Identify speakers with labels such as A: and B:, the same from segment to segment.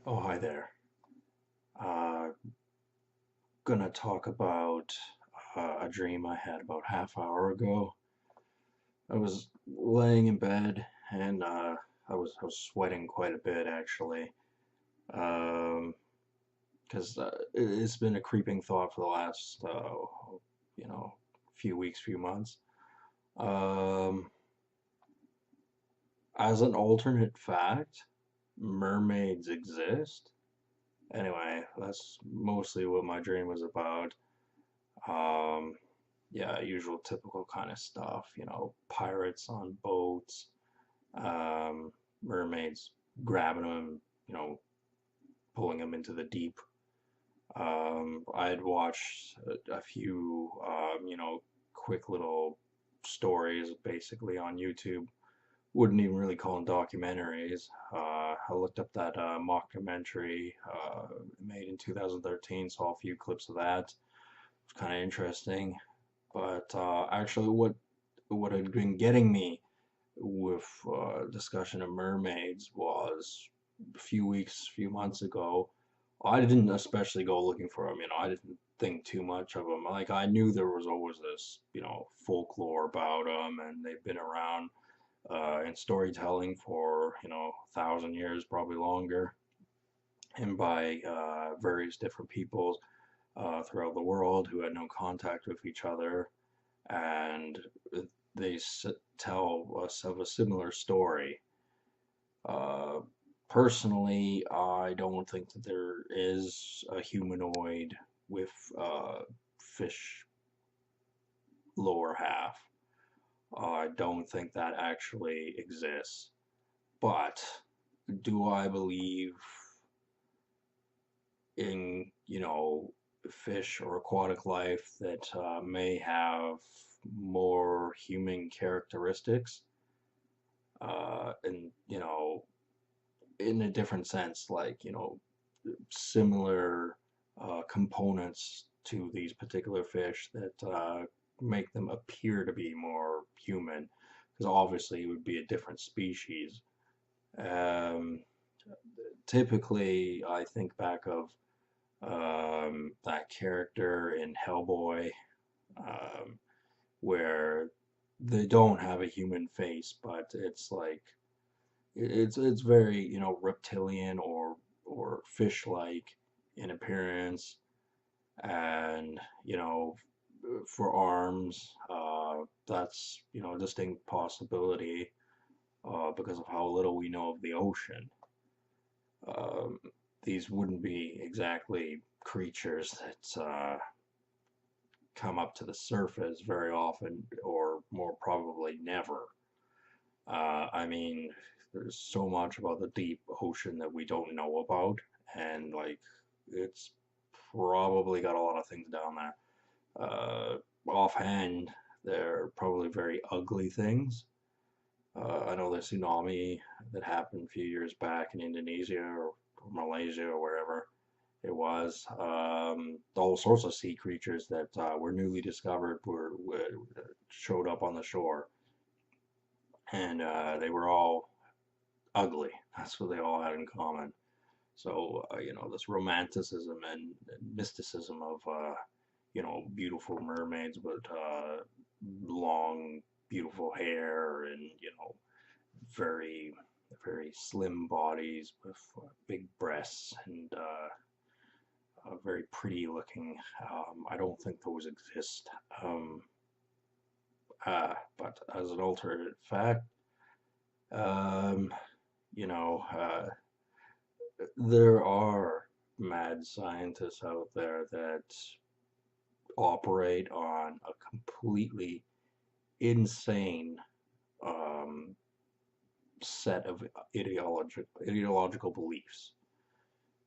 A: Oh, hi there. Uh, gonna talk about a dream I had about half hour ago. I was laying in bed and I was sweating quite a bit actually. Um, because it's been a creeping thought for the last you know few weeks, few months. Um, as an alternate fact, mermaids exist. Anyway, that's mostly what my dream was about. Um, yeah, usual typical kind of stuff, pirates on boats, um, mermaids grabbing them, pulling them into the deep. I had watched a few, quick little stories basically on YouTube. Wouldn't even really call them documentaries. I looked up that mockumentary made in 2013, saw a few clips of that. It's kind of interesting. But actually, what had been getting me with discussion of mermaids was few months ago. I didn't especially go looking for them. I didn't think too much of them. Like I knew there was always this, folklore about them, and they've been around in storytelling for, 1,000 years, probably longer, and by various different peoples throughout the world who had no contact with each other and they tell us of a similar story. Uh, Personally, I don't think that there is a humanoid with fish lower half. I don't think that actually exists. But do I believe in, fish or aquatic life that may have more human characteristics? And in a different sense, like similar components to these particular fish that make them appear to be more human, because obviously it would be a different species. Um, Typically, I think back of that character in Hellboy, um, where they don't have a human face, but it's like it's very, reptilian or fish-like in appearance, and for arms, that's a distinct possibility because of how little we know of the ocean. Um, these wouldn't be exactly creatures that come up to the surface very often, or more probably never. I mean, there's so much about the deep ocean that we don't know about, and like it's probably got a lot of things down there. Offhand, they're probably very ugly things. I know the tsunami that happened a few years back in Indonesia or Malaysia or wherever it was. All sorts of sea creatures that were newly discovered showed up on the shore, and they were all ugly. That's what they all had in common. So, this romanticism and mysticism of, beautiful mermaids with long, beautiful hair and, very, very slim bodies with big breasts and very pretty looking. I don't think those exist. Um, but as an alternate fact, um, you know, uh, there are mad scientists out there that operate on a completely insane um, set of ideological beliefs,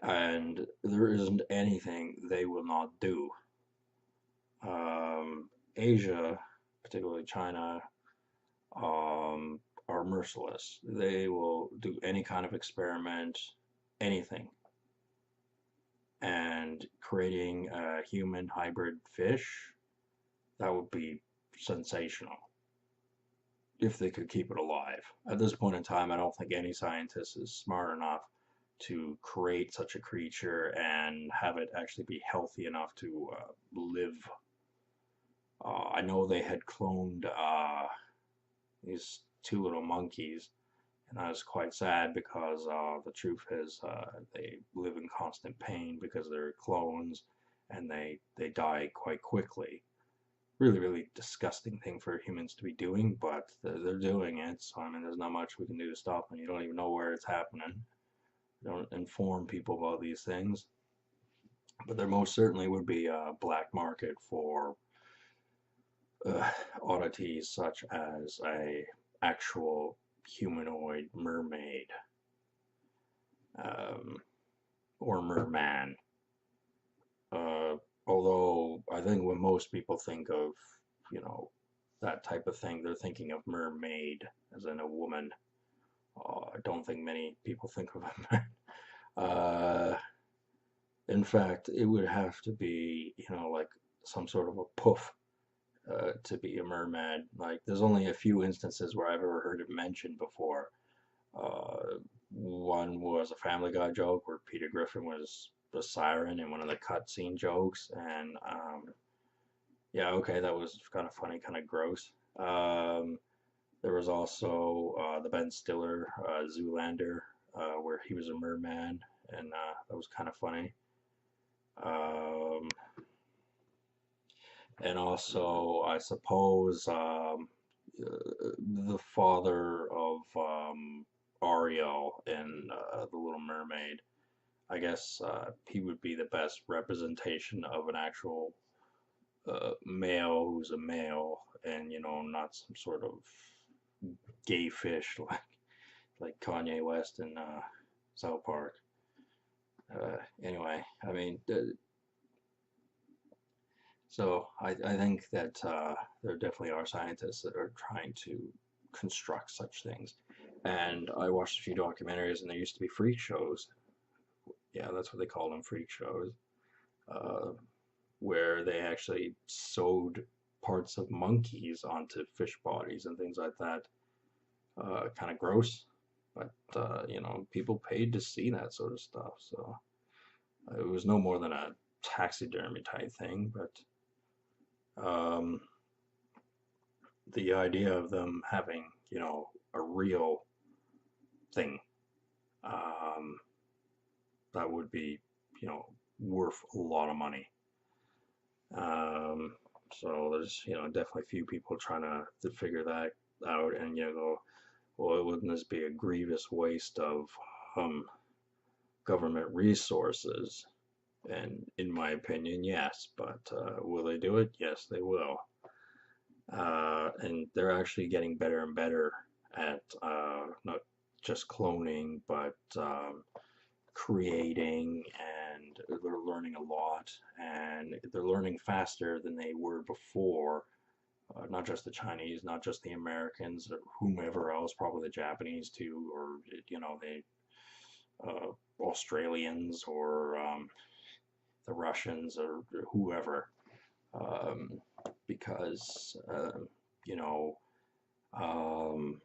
A: and there isn't anything they will not do. Asia, particularly China, um, are merciless. They will do any kind of experiment, anything, and creating a human hybrid fish, that would be sensational if they could keep it alive. At this point in time, I don't think any scientist is smart enough to create such a creature and have it actually be healthy enough to live. I know they had cloned these two little monkeys, and I was quite sad because the truth is they live in constant pain because they're clones, and they die quite quickly. Really, really disgusting thing for humans to be doing, but they're doing it. So I mean, there's not much we can do to stop them. You don't even know where it's happening. You don't inform people about these things. But there most certainly would be a black market for uh, oddities such as a actual humanoid mermaid, um, or merman. Uh, Although I think when most people think of, you know, that type of thing, they're thinking of mermaid as in a woman. I don't think many people think of a man. In fact, it would have to be, like some sort of a poof to be a merman. Like, there's only a few instances where I've ever heard it mentioned before. One was a Family Guy joke where Peter Griffin was the siren in one of the cutscene jokes, and yeah, okay, that was kind of funny, kind of gross. There was also the Ben Stiller Zoolander, where he was a merman, and that was kind of funny. Um, and also, I suppose the father of Ariel in The Little Mermaid. I guess he would be the best representation of an actual male who's a male, and not some sort of gay fish like Kanye West in South Park. Anyway, I mean, so I think that there definitely are scientists that are trying to construct such things. And I watched a few documentaries, and there used to be freak shows. Yeah, that's what they call them, freak shows, uh, where they actually sewed parts of monkeys onto fish bodies and things like that. Kind of gross, but people paid to see that sort of stuff. So it was no more than a taxidermy type thing, but um, the idea of them having, a real thing, um, that would be, worth a lot of money. Um, so there's, definitely a few people trying to figure that out, and go, well, wouldn't this be a grievous waste of um, government resources? And in my opinion, yes, but will they do it? Yes, they will. And they're actually getting better and better at not just cloning, but creating, and they're learning a lot, and they're learning faster than they were before. Not just the Chinese, not just the Americans, or whomever else, probably the Japanese too, or the Australians, or the Russians, or whoever, um, because you know, um,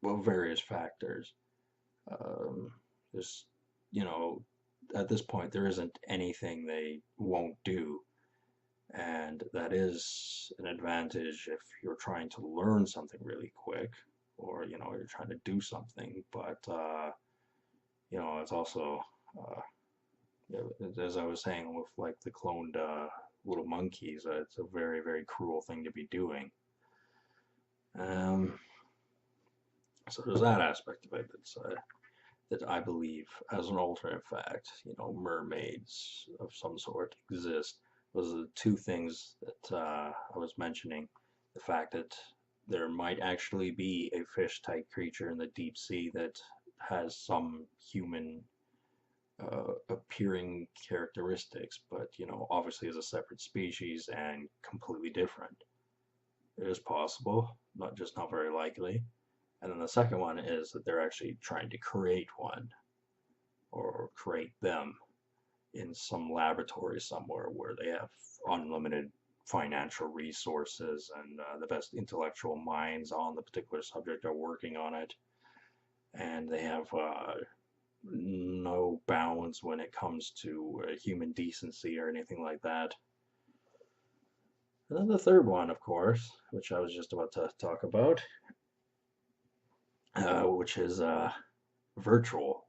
A: well, various factors. Um, there's, you know, at this point, there isn't anything they won't do. And that is an advantage if you're trying to learn something really quick, or, you're trying to do something. But, it's also, uh, as I was saying, with like the cloned little monkeys, it's a very, very cruel thing to be doing. Um, so there's that aspect of it that I believe, as an alternate fact, mermaids of some sort exist. Those are the two things that I was mentioning. The fact that there might actually be a fish-type creature in the deep sea that has some human appearing characteristics, but obviously is a separate species and completely different. It is possible, not very likely. And then the second one is that they're actually trying to create one, or create them in some laboratory somewhere where they have unlimited financial resources, and the best intellectual minds on the particular subject are working on it. and they have no bounds when it comes to human decency or anything like that. And then the third one, of course, which I was just about to talk about, which is virtual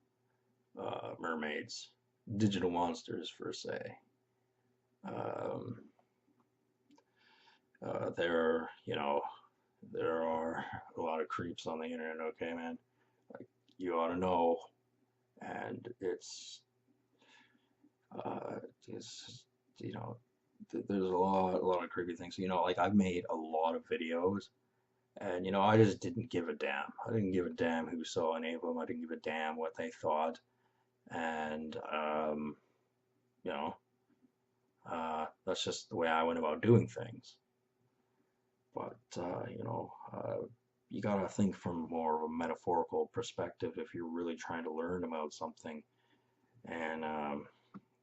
A: mermaids, digital monsters, per se. Um, there, there are a lot of creeps on the internet. Okay, man, like you ought to know, and uh, it's you know, there's a lot of creepy things. Like I've made a lot of videos, and I just didn't give a damn. I didn't give a damn who saw any of them. I didn't give a damn what they thought, and you know, that's just the way I went about doing things. But you gotta think from more of a metaphorical perspective if you're really trying to learn about something. And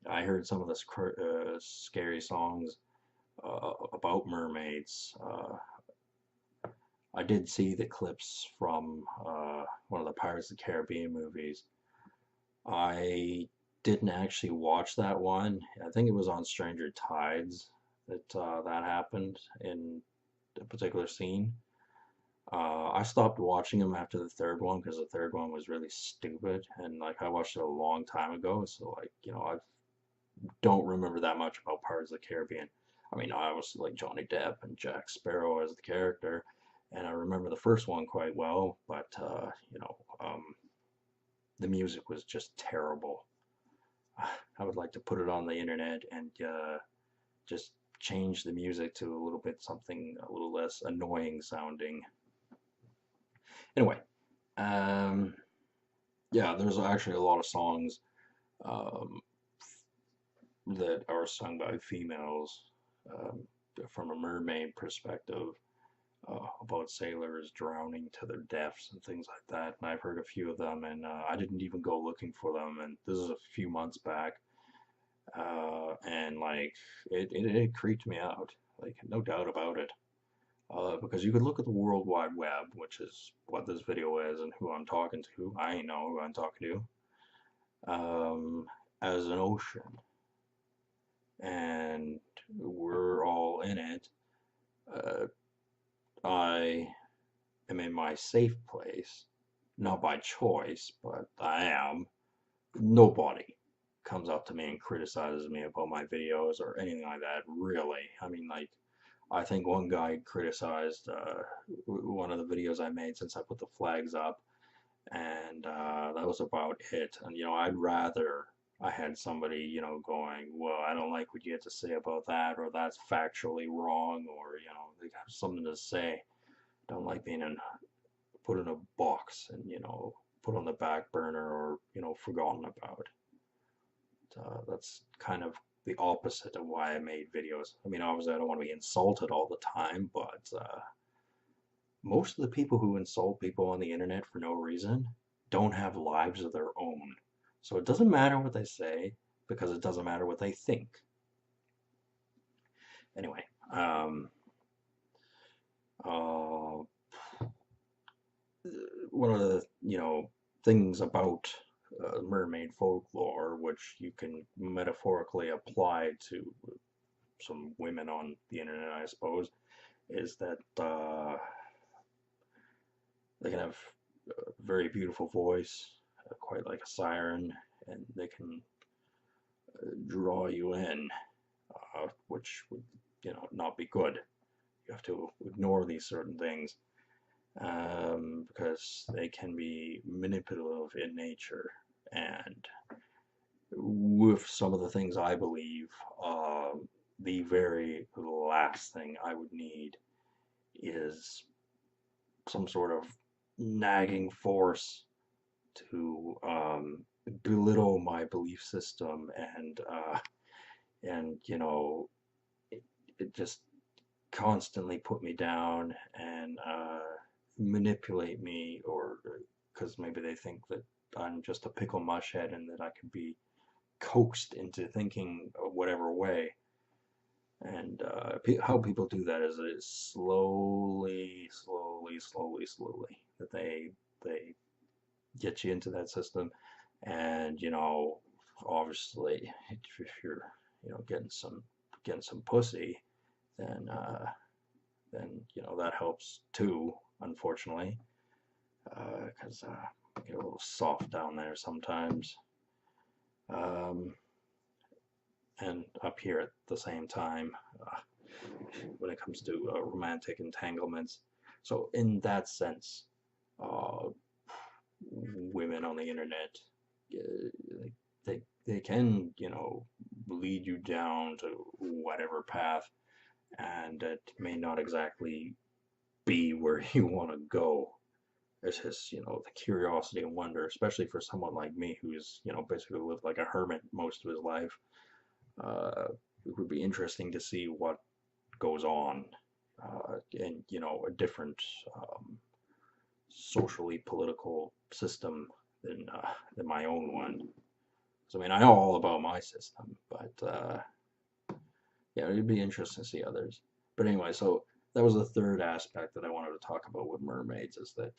A: I heard some of the scary songs about mermaids. I did see the clips from one of the Pirates of the Caribbean movies. I didn't actually watch that one. I think it was on Stranger Tides that that happened in a particular scene. I stopped watching them after the third one because the third one was really stupid, and like I watched it a long time ago, so like I don't remember that much about Pirates of the Caribbean. I mean, I obviously like Johnny Depp and Jack Sparrow as the character, and I remember the first one quite well, but the music was just terrible. I would like to put it on the internet and just change the music to a little bit something a little less annoying sounding. Anyway, um, yeah, there's actually a lot of songs um, that are sung by females um, from a mermaid perspective about sailors drowning to their deaths and things like that. And I've heard a few of them, and I didn't even go looking for them. And this is a few months back, and like it creeped me out, like no doubt about it. Because you could look at the World Wide Web, which is what this video is and who I'm talking to. I ain't know who I'm talking to. As an ocean, and we're all in it. Uh, I am in my safe place, not by choice, but I am. Nobody comes up to me and criticizes me about my videos or anything like that, really. I mean, like, I think one guy criticized one of the videos I made since I put the flags up, and that was about it. And I'd rather I had somebody going, well, I don't like what you have to say about that, or that's factually wrong, or they have something to say. Don't like being put in a box and put on the back burner or forgotten about. That's kind of the opposite of why I made videos. I mean, obviously I don't want to be insulted all the time, but most of the people who insult people on the internet for no reason don't have lives of their own. So it doesn't matter what they say because it doesn't matter what they think. Anyway, uh, one of the things about mermaid folklore, which you can metaphorically apply to some women on the internet, I suppose, is that they can have a very beautiful voice, quite like a siren, and they can draw you in, which would not be good. You have to ignore these certain things because they can be manipulative in nature. And with some of the things I believe, the very last thing I would need is some sort of nagging force to belittle my belief system and it just constantly put me down and manipulate me, or because maybe they think that I'm just a pickle mush head and that I could be coaxed into thinking whatever way. And how people do that is it slowly that they get you into that system. And you know, obviously, if you're getting some pussy, then you know that helps too. Unfortunately, because I get a little soft down there sometimes, um, and up here at the same time uh, when it comes to romantic entanglements. So in that sense, uh, women on the internet, they can, you know, lead you down to whatever path, and it may not exactly be where you want to go. It's just, you know, the curiosity and wonder, especially for someone like me who's, you know, basically lived like a hermit most of his life. It would be interesting to see what goes on in, you know, a different um, socially political system than my own one. So I mean, I know all about my system, but yeah, it'd be interesting to see others. But anyway, so that was the third aspect that I wanted to talk about with mermaids is that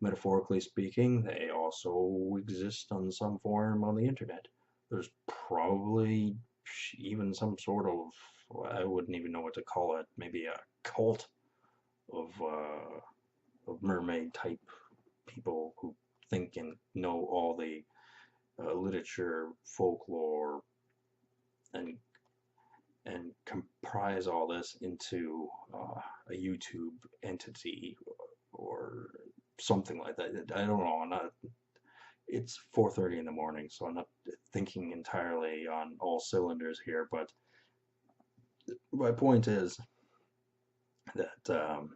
A: metaphorically speaking, they also exist on some form on the internet. There's probably even some sort of, I wouldn't even know what to call it, maybe a cult of mermaid type people who think and know all the literature, folklore, and comprise all this into a YouTube entity or something like that. I don't know. I'm not. It's 4:30 in the morning, so I'm not thinking entirely on all cylinders here. But my point is that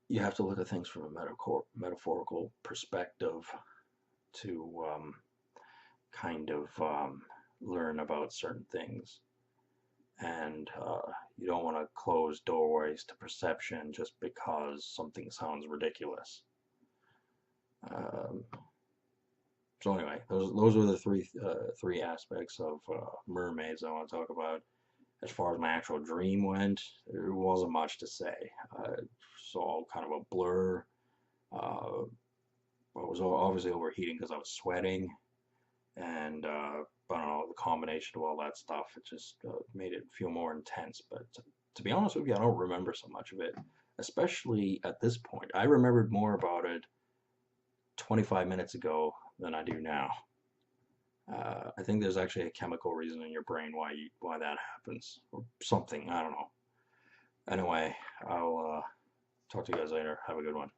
A: you have to look at things from a metaphorical perspective to kind of learn about certain things. And you don't want to close doorways to perception just because something sounds ridiculous. Um, so anyway, those are the three aspects of mermaids I want to talk about. As far as my actual dream went, there wasn't much to say. It's all kind of a blur. Uh, I was obviously overheating because I was sweating, and I don't know, the combination of all that stuff, it just made it feel more intense. But to be honest with you, I don't remember so much of it, especially at this point. I remembered more about it 25 minutes ago than I do now. I think there's actually a chemical reason in your brain why that happens, or something. I don't know. Anyway, I'll talk to you guys later. Have a good one.